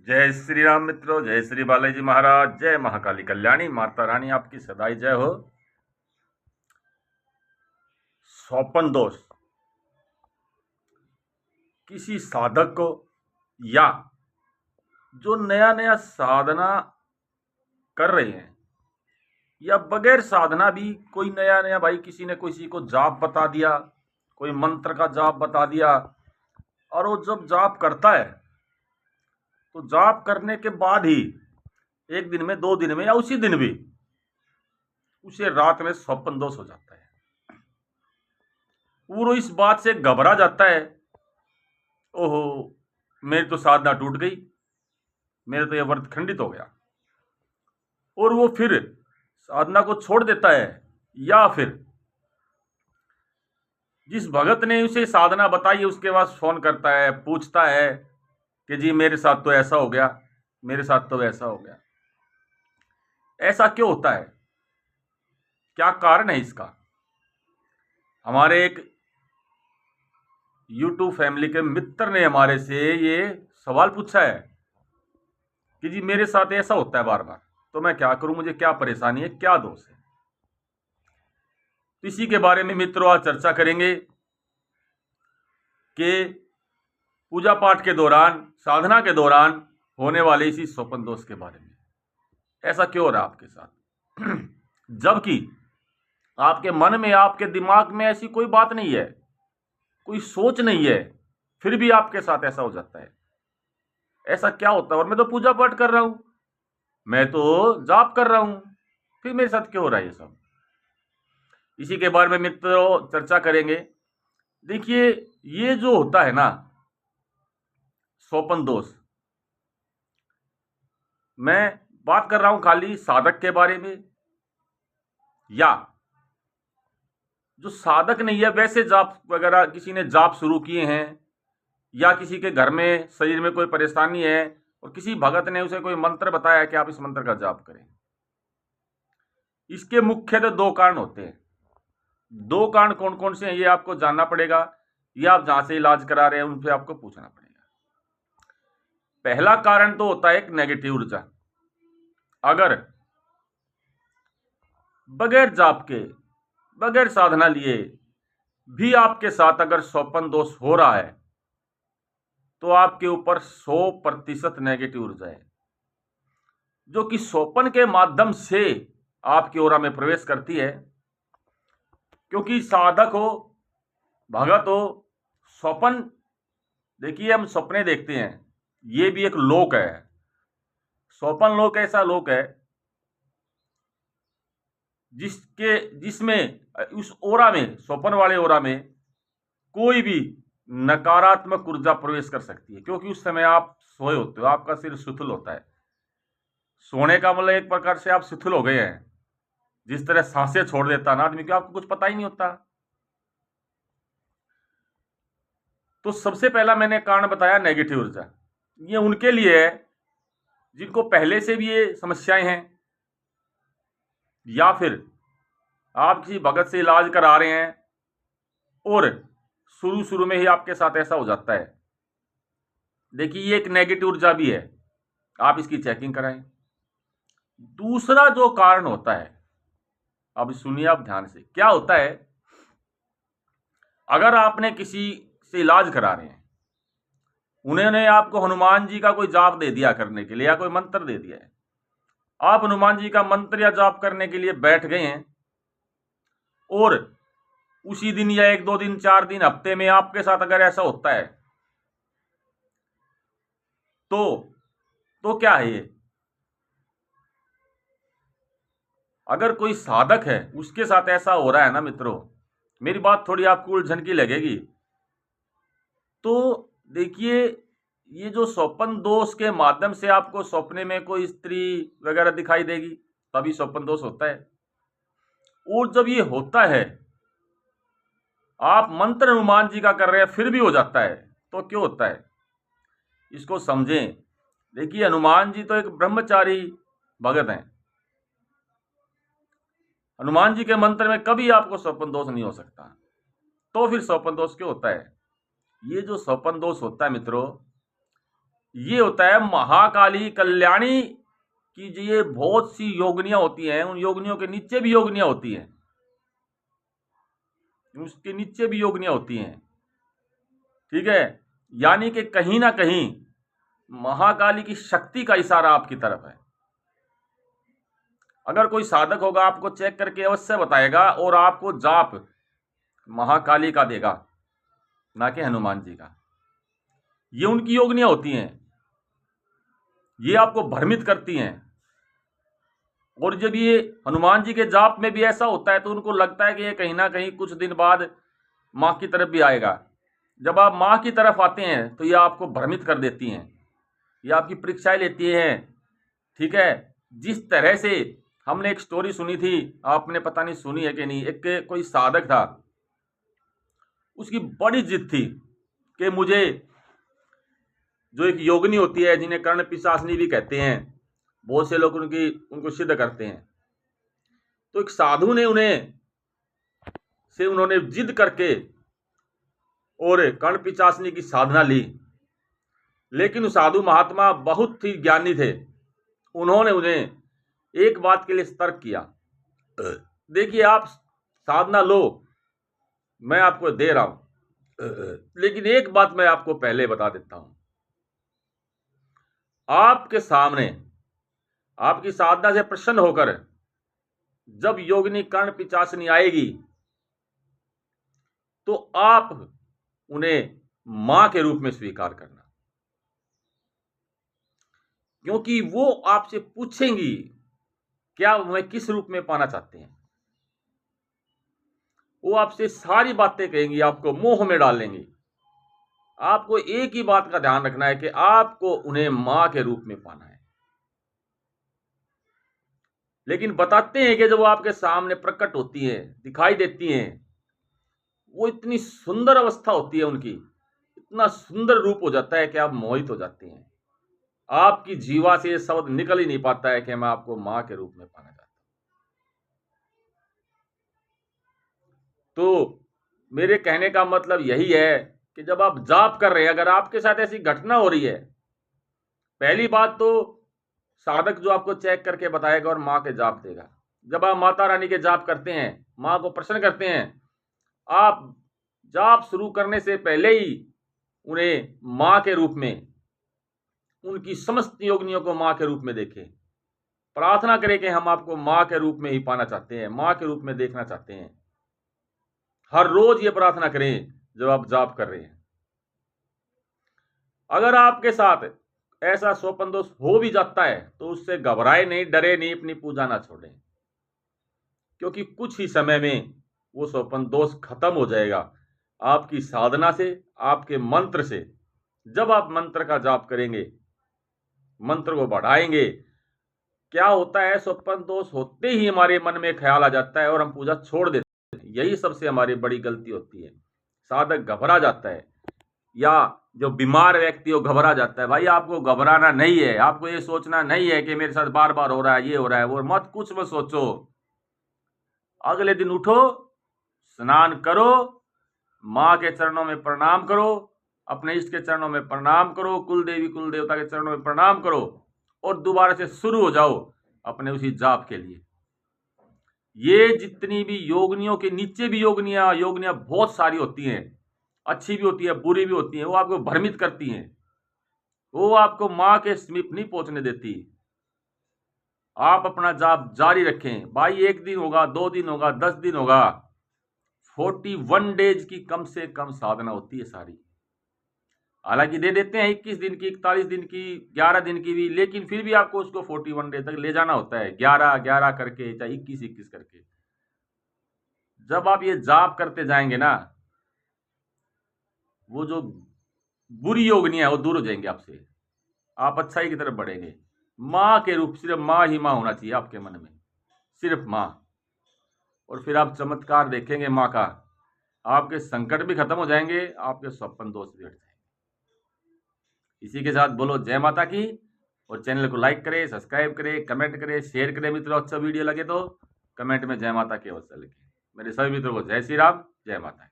जय श्री राम मित्रों, जय श्री बालाजी महाराज, जय महाकाली कल्याणी माता रानी, आपकी सदाई जय हो। स्वपन दोष किसी साधक को या जो नया नया साधना कर रहे हैं या बगैर साधना भी कोई नया नया, भाई किसी ने किसी को जाप बता दिया, कोई मंत्र का जाप बता दिया, और वो जब जाप करता है तो जाप करने के बाद ही एक दिन में, 2 दिन में या उसी दिन भी उसे रात में स्वप्न दोष हो जाता है। वो इस बात से घबरा जाता है, ओहो मेरी तो साधना टूट गई, मेरा तो यह व्रत खंडित हो गया, और वो फिर साधना को छोड़ देता है। या फिर जिस भगत ने उसे साधना बताई उसके पास फोन करता है, पूछता है कि जी मेरे साथ तो ऐसा हो गया, मेरे साथ तो ऐसा हो गया। ऐसा क्यों होता है, क्या कारण है इसका? हमारे एक YouTube फैमिली के मित्र ने हमारे से ये सवाल पूछा है कि जी मेरे साथ ऐसा होता है बार बार, तो मैं क्या करूं, मुझे क्या परेशानी है, क्या दोष है। तो इसी के बारे में मित्रों आज चर्चा करेंगे कि पूजा पाठ के दौरान, साधना के दौरान होने वाले इसी स्वपन दोष के बारे में। ऐसा क्यों हो रहा है आपके साथ? जबकि आपके मन में, आपके दिमाग में ऐसी कोई बात नहीं है, कोई सोच नहीं है, फिर भी आपके साथ ऐसा हो जाता है। ऐसा क्या होता है? और मैं तो पूजा पाठ कर रहा हूं, मैं तो जाप कर रहा हूं, फिर मेरे साथ क्यों हो रहा है ये सब? इसी के बारे में मित्रों चर्चा करेंगे। देखिए, ये जो होता है ना स्वपन दोष, मैं बात कर रहा हूं खाली साधक के बारे में, या जो साधक नहीं है वैसे जाप वगैरह किसी ने जाप शुरू किए हैं, या किसी के घर में शरीर में कोई परेशानी है और किसी भगत ने उसे कोई मंत्र बताया कि आप इस मंत्र का जाप करें। इसके मुख्यतः 2 कारण होते हैं। 2 कारण कौन कौन से हैं ये आपको जानना पड़ेगा, या आप जहां से इलाज करा रहे हैं उनसे आपको पूछना पड़ेगा। पहला कारण तो होता है एक नेगेटिव ऊर्जा। अगर बगैर जाप के, बगैर साधना लिए भी आपके साथ अगर स्वपन दोष हो रहा है तो आपके ऊपर 100% नेगेटिव ऊर्जा है, जो कि स्वपन के माध्यम से आपकी ओरा में प्रवेश करती है। क्योंकि साधक हो, भगत हो, स्वपन, देखिए हम सपने देखते हैं, ये भी एक लोक है। स्वपन लोक ऐसा लोक है जिसमें उस ओरा में, स्वपन वाले ओरा में कोई भी नकारात्मक ऊर्जा प्रवेश कर सकती है, क्योंकि उस समय आप सोए होते हो, आपका सिर शिथिल होता है। सोने का मतलब एक प्रकार से आप शिथिल हो गए हैं। जिस तरह सांसें छोड़ देता ना आदमी, को आपको कुछ पता ही नहीं होता। तो सबसे पहला मैंने कारण बताया नेगेटिव ऊर्जा। ये उनके लिए है जिनको पहले से भी ये समस्याएं हैं, या फिर आप किसी भगत से इलाज करा रहे हैं और शुरू शुरू में ही आपके साथ ऐसा हो जाता है। देखिए, ये एक नेगेटिव ऊर्जा भी है, आप इसकी चेकिंग कराएं। दूसरा जो कारण होता है, अब सुनिए आप ध्यान से, क्या होता है, अगर आपने किसी से इलाज करा रहे हैं, उन्होंने आपको हनुमान जी का कोई जाप दे दिया करने के लिए, या कोई मंत्र दे दिया है, आप हनुमान जी का मंत्र या जाप करने के लिए बैठ गए हैं, और उसी दिन या 1-2 दिन, 4 दिन, हफ्ते में आपके साथ अगर ऐसा होता है तो क्या है ये? अगर कोई साधक है उसके साथ ऐसा हो रहा है ना मित्रों, मेरी बात थोड़ी आपको उलझन की लगेगी, तो देखिए, ये जो स्वप्न दोष के माध्यम से आपको सपने में कोई स्त्री वगैरह दिखाई देगी, तभी स्वप्न दोष होता है। और जब ये होता है, आप मंत्र हनुमान जी का कर रहे हैं फिर भी हो जाता है, तो क्यों होता है इसको समझें। देखिए, हनुमान जी तो एक ब्रह्मचारी भगत हैं। हनुमान जी के मंत्र में कभी आपको स्वपन दोष नहीं हो सकता। तो फिर स्वपन दोष क्यों होता है? ये जो स्वपन दोष होता है मित्रों, ये होता है महाकाली कल्याणी की। ये बहुत सी योगनियां होती हैं, उन योगनियों के नीचे भी योगनियां होती हैं, उसके नीचे भी योगनियां होती हैं। ठीक है, यानी कि कहीं ना कहीं महाकाली की शक्ति का इशारा आपकी तरफ है। अगर कोई साधक होगा आपको चेक करके अवश्य बताएगा और आपको जाप महाकाली का देगा, ना कि हनुमान जी का। ये उनकी योगनियां होती हैं, ये आपको भ्रमित करती हैं। और जब ये हनुमान जी के जाप में भी ऐसा होता है तो उनको लगता है कि ये कहीं ना कहीं कुछ दिन बाद माँ की तरफ भी आएगा। जब आप माँ की तरफ आते हैं तो ये आपको भ्रमित कर देती हैं, ये आपकी परीक्षाएं लेती हैं। ठीक है, जिस तरह से हमने एक स्टोरी सुनी थी, आपने पता नहीं सुनी है कि नहीं। एक कोई साधक था, उसकी बड़ी जिद थी कि मुझे, जो एक योगिनी होती है जिन्हें कर्ण पिशाचिनी भी कहते हैं, बहुत से लोग उनको सिद्ध करते हैं। तो एक साधु ने उन्होंने जिद करके और कर्ण पिशाचिनी की साधना ली। लेकिन उस साधु महात्मा बहुत ही ज्ञानी थे, उन्होंने उन्हें एक बात के लिए सतर्क किया, देखिए आप साधना लो, मैं आपको दे रहा हूं, लेकिन एक बात मैं आपको पहले बता देता हूं, आपके सामने आपकी साधना से प्रसन्न होकर जब योगिनी कर्ण पिशाचिनी आएगी तो आप उन्हें मां के रूप में स्वीकार करना, क्योंकि वो आपसे पूछेंगी क्या वह किस रूप में पाना चाहते हैं। वो आपसे सारी बातें कहेंगी, आपको मोह में डालेंगी। आपको एक ही बात का ध्यान रखना है कि आपको उन्हें मां के रूप में पाना है। लेकिन बताते हैं कि जब वो आपके सामने प्रकट होती है, दिखाई देती हैं, वो इतनी सुंदर अवस्था होती है उनकी, इतना सुंदर रूप हो जाता है कि आप मोहित हो जाते हैं। आपकी जीवा से ये शब्द निकल ही नहीं पाता है कि मैं आपको मां के रूप में पाना चाहता हूं। तो मेरे कहने का मतलब यही है कि जब आप जाप कर रहे हैं, अगर आपके साथ ऐसी घटना हो रही है, पहली बात तो साधक जो आपको चेक करके बताएगा और मां के जाप देगा। जब आप माता रानी के जाप करते हैं, मां को प्रसन्न करते हैं, आप जाप शुरू करने से पहले ही उन्हें मां के रूप में, उनकी समस्त योगिनियों को मां के रूप में देखें। प्रार्थना करें कि हम आपको मां के रूप में ही पाना चाहते हैं, मां के रूप में देखना चाहते हैं। हर रोज ये प्रार्थना करें जब आप जाप कर रहे हैं। अगर आपके साथ ऐसा स्वपन दोष हो भी जाता है तो उससे घबराए नहीं, डरे नहीं, अपनी पूजा ना छोड़ें, क्योंकि कुछ ही समय में वो स्वपन दोष खत्म हो जाएगा आपकी साधना से, आपके मंत्र से। जब आप मंत्र का जाप करेंगे, मंत्र को बढ़ाएंगे, क्या होता है, स्वपन दोष होते ही हमारे मन में ख्याल आ जाता है और हम पूजा छोड़ देते हैं। यही सबसे हमारी बड़ी गलती होती है। साधक घबरा जाता है, या जो बीमार व्यक्ति हो घबरा जाता है। भाई आपको घबराना नहीं है, आपको ये सोचना नहीं है कि मेरे साथ बार बार हो रहा है, ये हो रहा है, वो मत, कुछ मत सोचो। अगले दिन उठो, स्नान करो, मां के चरणों में प्रणाम करो, अपने इष्ट के चरणों में प्रणाम करो, कुल देवी कुल देवता के चरणों में प्रणाम करो, और दोबारा से शुरू हो जाओ अपने उसी जाप के लिए। ये जितनी भी योगनियों के नीचे भी योगनियां बहुत सारी होती हैं, अच्छी भी होती है, बुरी भी होती है। वो आपको भ्रमित करती हैं, वो आपको मां के समीप नहीं पहुंचने देती। आप अपना जाप जारी रखें भाई। 1 दिन होगा, 2 दिन होगा, 10 दिन होगा, 41 डेज की कम से कम साधना होती है सारी। हालांकि दे देते हैं 21 दिन की, 41 दिन की, 11 दिन की भी, लेकिन फिर भी आपको उसको 41 डे तक ले जाना होता है, 11-11 करके, चाहे 21-21 करके। जब आप ये जाप करते जाएंगे ना, वो जो बुरी योगनियां है वो दूर हो जाएंगे आपसे, आप अच्छाई की तरफ बढ़ेंगे। मां के रूप, सिर्फ मां ही मां होना चाहिए आपके मन में, सिर्फ मां। और फिर आप चमत्कार देखेंगे मां का, आपके संकट भी खत्म हो जाएंगे, आपके स्वप्न दोष भी हट जाएंगे। इसी के साथ बोलो जय माता की, और चैनल को लाइक करें, सब्सक्राइब करें, कमेंट करें, शेयर करें। मित्रों, अच्छा वीडियो लगे तो कमेंट में जय माता की अवश्य लिखें। मेरे सभी मित्रों को जय श्री राम, जय माता।